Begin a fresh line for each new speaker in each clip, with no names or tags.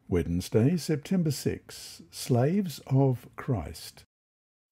Wednesday, September 6. Slaves of Christ.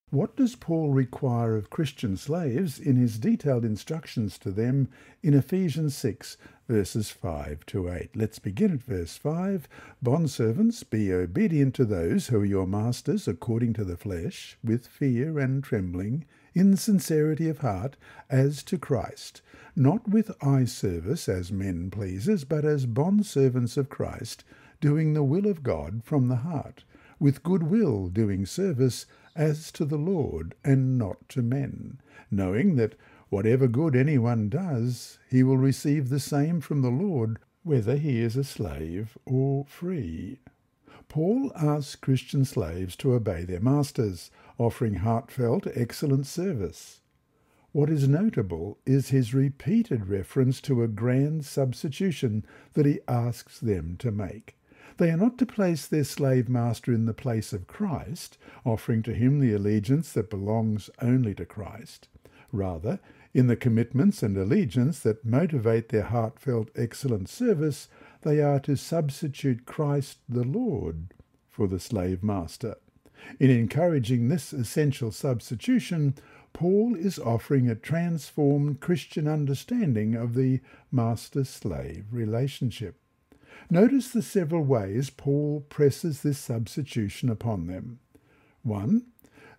What does Paul require of Christian slaves in his detailed instructions to them in Ephesians 6, verses 5 to 8? Let's begin at verse 5. Bondservants, be obedient to those who are your masters according to the flesh, with fear and trembling, in sincerity of heart, as to Christ, not with eye service as men pleasers, but as bondservants of Christ, doing the will of God from the heart, with good will doing service as to the Lord and not to men, knowing that whatever good anyone does, he will receive the same from the Lord, whether he is a slave or free. Paul asks Christian slaves to obey their masters, offering heartfelt, excellent service. What is notable is his repeated reference to a grand substitution that he asks them to make. They are not to place their slave master in the place of Christ, offering to him the allegiance that belongs only to Christ. Rather, in the commitments and allegiance that motivate their heartfelt, excellent service, they are to substitute Christ the Lord for the slave master. In encouraging this essential substitution, Paul is offering a transformed Christian understanding of the master-slave relationship. Notice the several ways Paul presses this substitution upon them. 1.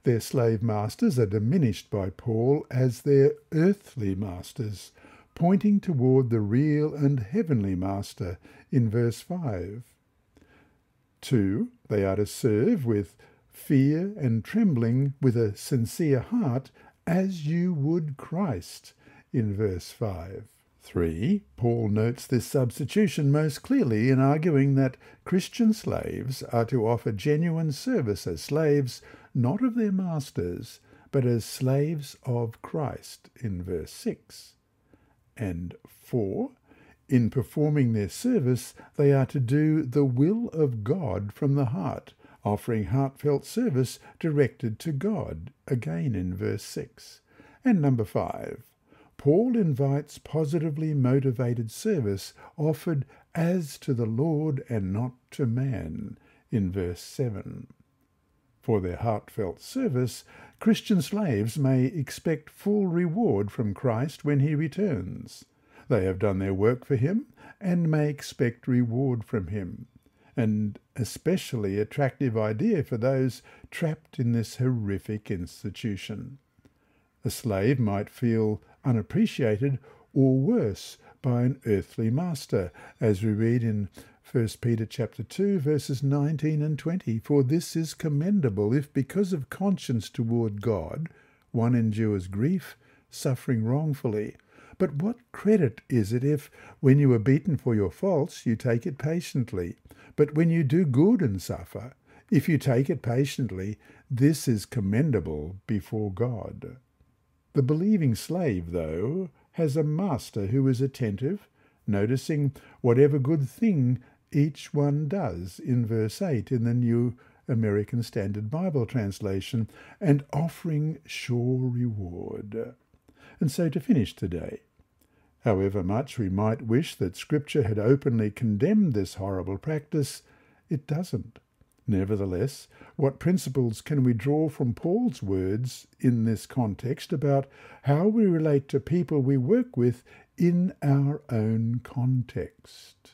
Their slave masters are diminished by Paul as their earthly masters, pointing toward the real and heavenly master in verse 5. 2. They are to serve with fear and trembling, with a sincere heart, as you would Christ in verse 5. 3. Paul notes this substitution most clearly in arguing that Christian slaves are to offer genuine service as slaves, not of their masters, but as slaves of Christ in verse 6. And 4. In performing their service, they are to do the will of God from the heart, offering heartfelt service directed to God, again in verse 6. And number 5. Paul invites positively motivated service offered as to the Lord and not to man in verse 7. For their heartfelt service, Christian slaves may expect full reward from Christ when he returns. They have done their work for him and may expect reward from him, an especially attractive idea for those trapped in this horrific institution. A slave might feel unappreciated or worse by an earthly master, as we read in 1 Peter chapter 2, verses 19 and 20. For this is commendable if, because of conscience toward God, one endures grief, suffering wrongfully. But what credit is it if, when you are beaten for your faults, you take it patiently? But when you do good and suffer, if you take it patiently, this is commendable before God. The believing slave, though, has a master who is attentive, noticing whatever good thing each one does in verse 8 in the New American Standard Bible translation, and offering sure reward. And so to finish today, however much we might wish that Scripture had openly condemned this horrible practice, it doesn't. Nevertheless, what principles can we draw from Paul's words in this context about how we relate to people we work with in our own context?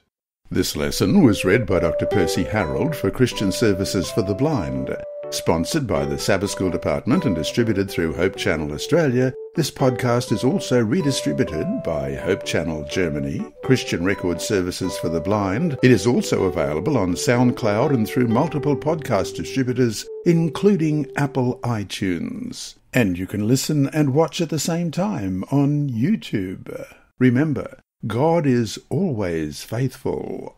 This lesson was read by Dr. Percy Harrold for Christian Services for the Blind. Sponsored by the Sabbath School Department and distributed through Hope Channel Australia, this podcast is also redistributed by Hope Channel Germany, Christian Record Services for the Blind. It is also available on SoundCloud and through multiple podcast distributors, including Apple iTunes. And you can listen and watch at the same time on YouTube. Remember, God is always faithful.